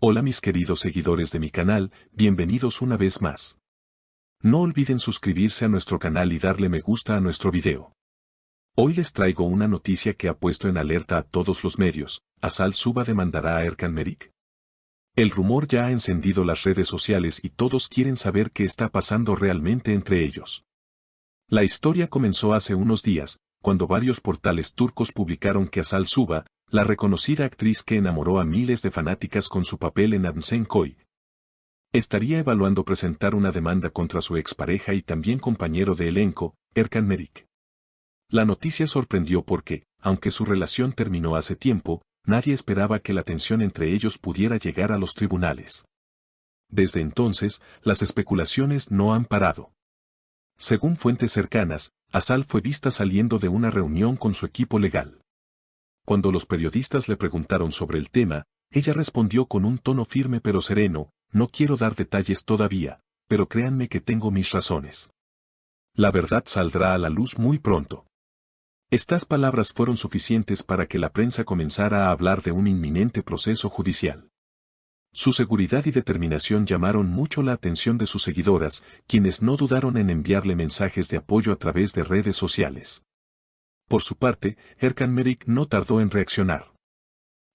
Hola mis queridos seguidores de mi canal, bienvenidos una vez más. No olviden suscribirse a nuestro canal y darle me gusta a nuestro video. Hoy les traigo una noticia que ha puesto en alerta a todos los medios. Asal Suba demandará a Erkan Merik. El rumor ya ha encendido las redes sociales y todos quieren saber qué está pasando realmente entre ellos. La historia comenzó hace unos días, cuando varios portales turcos publicaron que Asal Suba, la reconocida actriz que enamoró a miles de fanáticas con su papel en Adnsen Koy, estaría evaluando presentar una demanda contra su expareja y también compañero de elenco, Erkan Merik. La noticia sorprendió porque, aunque su relación terminó hace tiempo, nadie esperaba que la tensión entre ellos pudiera llegar a los tribunales. Desde entonces, las especulaciones no han parado. Según fuentes cercanas, Asal fue vista saliendo de una reunión con su equipo legal. Cuando los periodistas le preguntaron sobre el tema, ella respondió con un tono firme pero sereno: no quiero dar detalles todavía, pero créanme que tengo mis razones. La verdad saldrá a la luz muy pronto. Estas palabras fueron suficientes para que la prensa comenzara a hablar de un inminente proceso judicial. Su seguridad y determinación llamaron mucho la atención de sus seguidoras, quienes no dudaron en enviarle mensajes de apoyo a través de redes sociales. Por su parte, Erkan Merik no tardó en reaccionar.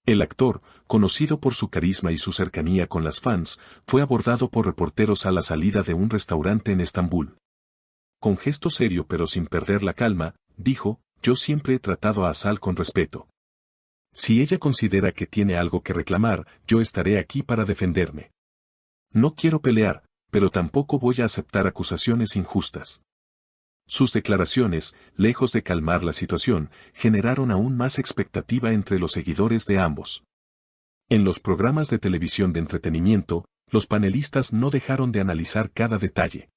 El actor, conocido por su carisma y su cercanía con las fans, fue abordado por reporteros a la salida de un restaurante en Estambul. Con gesto serio pero sin perder la calma, dijo: yo siempre he tratado a Asal con respeto. Si ella considera que tiene algo que reclamar, yo estaré aquí para defenderme. No quiero pelear, pero tampoco voy a aceptar acusaciones injustas. Sus declaraciones, lejos de calmar la situación, generaron aún más expectativa entre los seguidores de ambos. En los programas de televisión de entretenimiento, los panelistas no dejaron de analizar cada detalle.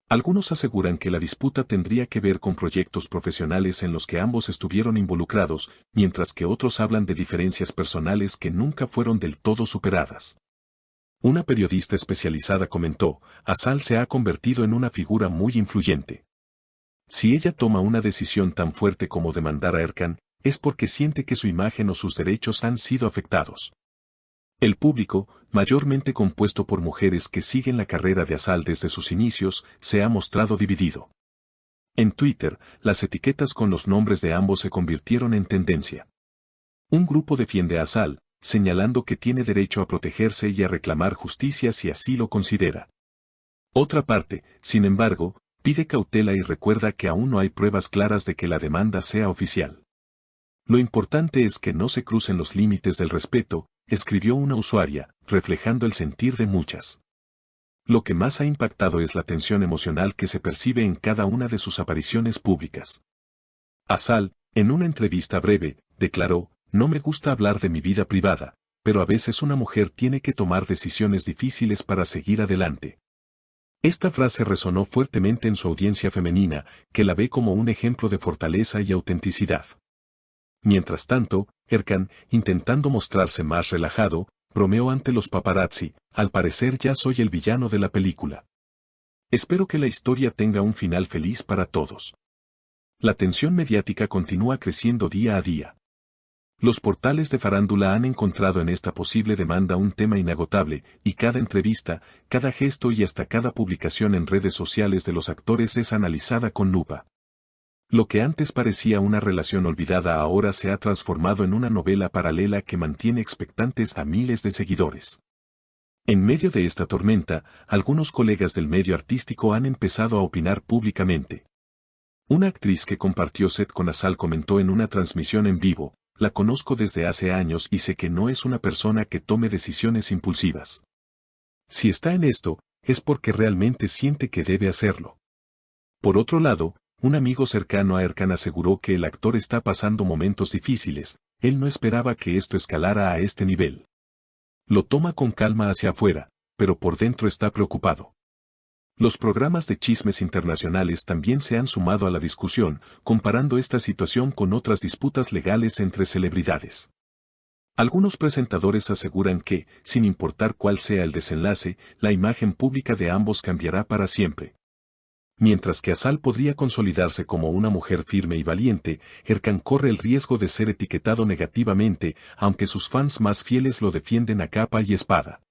Algunos aseguran que la disputa tendría que ver con proyectos profesionales en los que ambos estuvieron involucrados, mientras que otros hablan de diferencias personales que nunca fueron del todo superadas. Una periodista especializada comentó: Asal se ha convertido en una figura muy influyente. Si ella toma una decisión tan fuerte como demandar a Erkan, es porque siente que su imagen o sus derechos han sido afectados. El público, mayormente compuesto por mujeres que siguen la carrera de Asal desde sus inicios, se ha mostrado dividido. En Twitter, las etiquetas con los nombres de ambos se convirtieron en tendencia. Un grupo defiende a Asal, señalando que tiene derecho a protegerse y a reclamar justicia si así lo considera. Otra parte, sin embargo, pide cautela y recuerda que aún no hay pruebas claras de que la demanda sea oficial. Lo importante es que no se crucen los límites del respeto, escribió una usuaria, reflejando el sentir de muchas. Lo que más ha impactado es la tensión emocional que se percibe en cada una de sus apariciones públicas. Asal, en una entrevista breve, declaró: no me gusta hablar de mi vida privada, pero a veces una mujer tiene que tomar decisiones difíciles para seguir adelante. Esta frase resonó fuertemente en su audiencia femenina, que la ve como un ejemplo de fortaleza y autenticidad. Mientras tanto, Erkan, intentando mostrarse más relajado, bromeó ante los paparazzi: al parecer ya soy el villano de la película. Espero que la historia tenga un final feliz para todos. La tensión mediática continúa creciendo día a día. Los portales de farándula han encontrado en esta posible demanda un tema inagotable, y cada entrevista, cada gesto y hasta cada publicación en redes sociales de los actores es analizada con lupa. Lo que antes parecía una relación olvidada ahora se ha transformado en una novela paralela que mantiene expectantes a miles de seguidores. En medio de esta tormenta, algunos colegas del medio artístico han empezado a opinar públicamente. Una actriz que compartió set con Asal comentó en una transmisión en vivo: la conozco desde hace años y sé que no es una persona que tome decisiones impulsivas. Si está en esto, es porque realmente siente que debe hacerlo. Por otro lado, un amigo cercano a Erkan aseguró que el actor está pasando momentos difíciles, él no esperaba que esto escalara a este nivel. Lo toma con calma hacia afuera, pero por dentro está preocupado. Los programas de chismes internacionales también se han sumado a la discusión, comparando esta situación con otras disputas legales entre celebridades. Algunos presentadores aseguran que, sin importar cuál sea el desenlace, la imagen pública de ambos cambiará para siempre. Mientras que Asal podría consolidarse como una mujer firme y valiente, Erkan corre el riesgo de ser etiquetado negativamente, aunque sus fans más fieles lo defienden a capa y espada.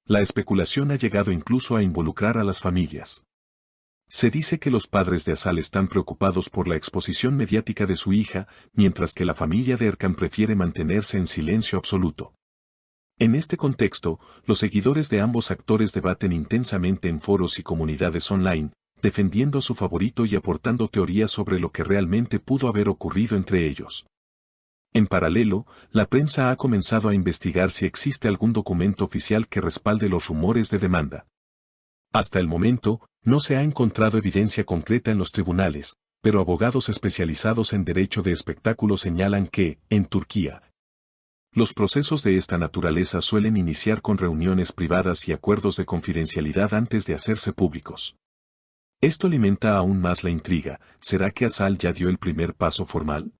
La especulación ha llegado incluso a involucrar a las familias. Se dice que los padres de Asal están preocupados por la exposición mediática de su hija, mientras que la familia de Erkan prefiere mantenerse en silencio absoluto. En este contexto, los seguidores de ambos actores debaten intensamente en foros y comunidades online, defendiendo a su favorito y aportando teorías sobre lo que realmente pudo haber ocurrido entre ellos. En paralelo, la prensa ha comenzado a investigar si existe algún documento oficial que respalde los rumores de demanda. Hasta el momento, no se ha encontrado evidencia concreta en los tribunales, pero abogados especializados en derecho de espectáculo señalan que, en Turquía, los procesos de esta naturaleza suelen iniciar con reuniones privadas y acuerdos de confidencialidad antes de hacerse públicos. Esto alimenta aún más la intriga. ¿Será que Asal ya dio el primer paso formal?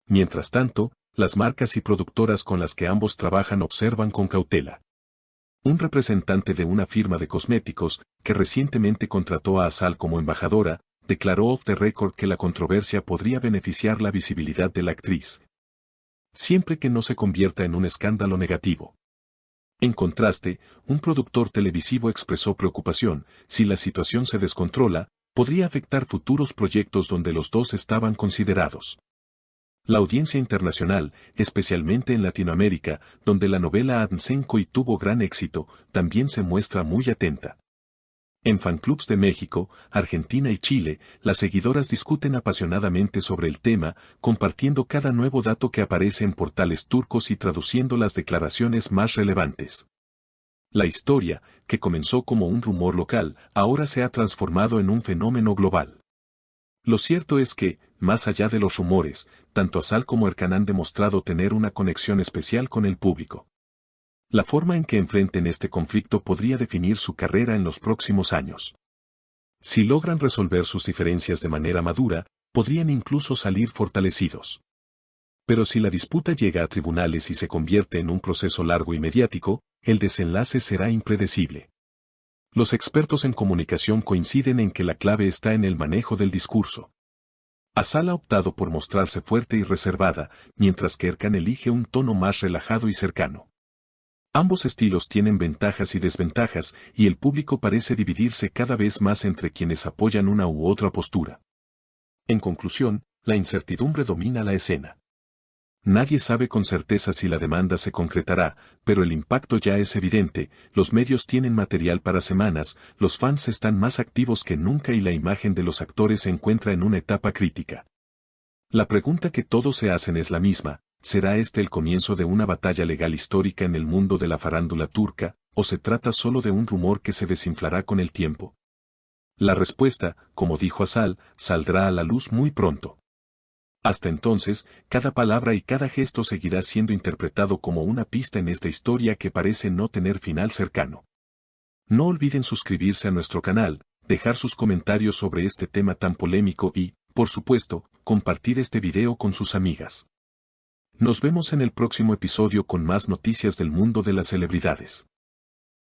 Mientras tanto, las marcas y productoras con las que ambos trabajan observan con cautela. Un representante de una firma de cosméticos, que recientemente contrató a Asal como embajadora, declaró off the record que la controversia podría beneficiar la visibilidad de la actriz, siempre que no se convierta en un escándalo negativo. En contraste, un productor televisivo expresó preocupación: si la situación se descontrola, podría afectar futuros proyectos donde los dos estaban considerados. La audiencia internacional, especialmente en Latinoamérica, donde la novela Adnsenkoy tuvo gran éxito, también se muestra muy atenta. En fanclubs de México, Argentina y Chile, las seguidoras discuten apasionadamente sobre el tema, compartiendo cada nuevo dato que aparece en portales turcos y traduciendo las declaraciones más relevantes. La historia, que comenzó como un rumor local, ahora se ha transformado en un fenómeno global. Lo cierto es que, más allá de los rumores, tanto Asal como Erkan han demostrado tener una conexión especial con el público. La forma en que enfrenten este conflicto podría definir su carrera en los próximos años. Si logran resolver sus diferencias de manera madura, podrían incluso salir fortalecidos. Pero si la disputa llega a tribunales y se convierte en un proceso largo y mediático, el desenlace será impredecible. Los expertos en comunicación coinciden en que la clave está en el manejo del discurso. Asal ha optado por mostrarse fuerte y reservada, mientras que Erkan elige un tono más relajado y cercano. Ambos estilos tienen ventajas y desventajas, y el público parece dividirse cada vez más entre quienes apoyan una u otra postura. En conclusión, la incertidumbre domina la escena. Nadie sabe con certeza si la demanda se concretará, pero el impacto ya es evidente: los medios tienen material para semanas, los fans están más activos que nunca y la imagen de los actores se encuentra en una etapa crítica. La pregunta que todos se hacen es la misma: ¿será este el comienzo de una batalla legal histórica en el mundo de la farándula turca, o se trata solo de un rumor que se desinflará con el tiempo? La respuesta, como dijo Asal, saldrá a la luz muy pronto. Hasta entonces, cada palabra y cada gesto seguirá siendo interpretado como una pista en esta historia que parece no tener final cercano. No olviden suscribirse a nuestro canal, dejar sus comentarios sobre este tema tan polémico y, por supuesto, compartir este video con sus amigas. Nos vemos en el próximo episodio con más noticias del mundo de las celebridades.